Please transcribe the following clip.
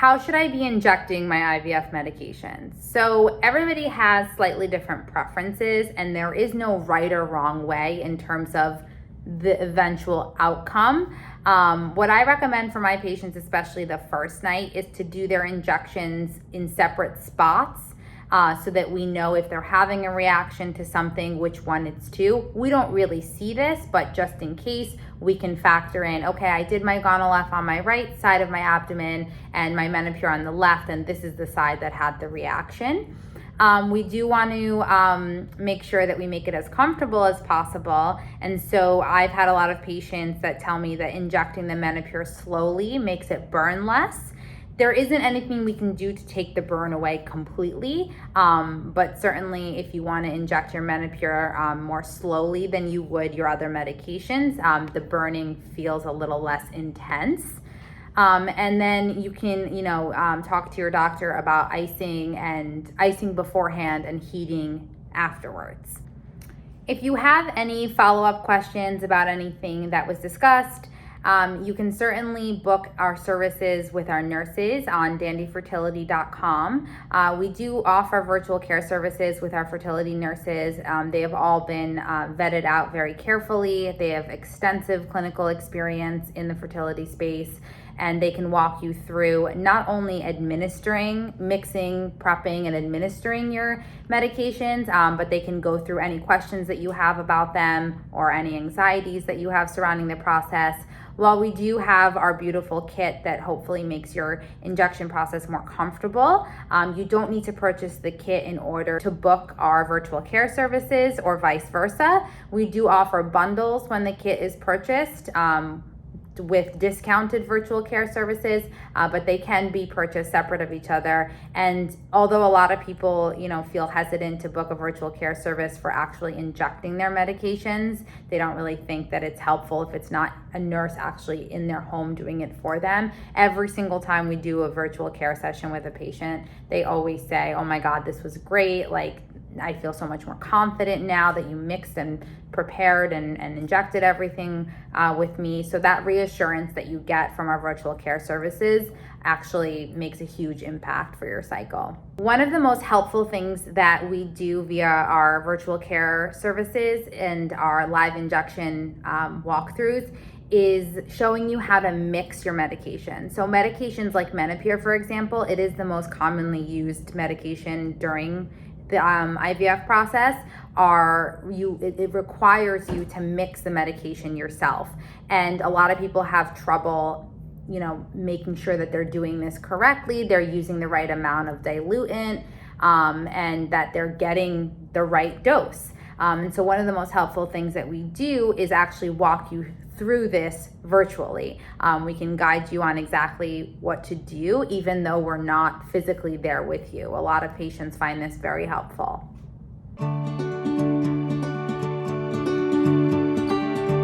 how should I be injecting my IVF medications? So everybody has slightly different preferences, and there is no right or wrong way in terms of the eventual outcome. What I recommend for my patients, especially the first night, is to do their injections in separate spots. So that we know if they're having a reaction to something, which one it's to. We don't really see this, but just in case, we can factor in, okay, I did my Gonal-F on my right side of my abdomen and my Menopur on the left, and this is the side that had the reaction. We do want to make sure that we make it as comfortable as possible. And so I've had a lot of patients that tell me that injecting the Menopur slowly makes it burn less. There isn't anything we can do to take the burn away completely, but certainly if you want to inject your Menopur more slowly than you would your other medications, the burning feels a little less intense. And then you can, talk to your doctor about icing beforehand and heating afterwards. If you have any follow-up questions about anything that was discussed, you can certainly book our services with our nurses on dandifertility.com. We do offer virtual care services with our fertility nurses. They have all been vetted out very carefully. They have extensive clinical experience in the fertility space, and they can walk you through not only administering, mixing, prepping, and administering your medications, but they can go through any questions that you have about them or any anxieties that you have surrounding the process. While we do have our beautiful kit that hopefully makes your injection process more comfortable, you don't need to purchase the kit in order to book our virtual care services or vice versa. We do offer bundles when the kit is purchased, with discounted virtual care services, but they can be purchased separate of each other. And although a lot of people, feel hesitant to book a virtual care service for actually injecting their medications, they don't really think that it's helpful if it's not a nurse actually in their home doing it for them. Every single time we do a virtual care session with a patient, they always say, "Oh my God, this was great. I feel so much more confident now that you mixed and prepared and injected everything with me." So that reassurance that you get from our virtual care services actually makes a huge impact for your cycle. One of the most helpful things that we do via our virtual care services and our live injection walkthroughs is showing you how to mix your medication. So medications like Menopur, for example, it is the most commonly used medication during the IVF process. It requires you to mix the medication yourself. And a lot of people have trouble, making sure that they're doing this correctly, they're using the right amount of diluent, and that they're getting the right dose. And so one of the most helpful things that we do is actually walk you through this virtually. We can guide you on exactly what to do, even though we're not physically there with you. A lot of patients find this very helpful.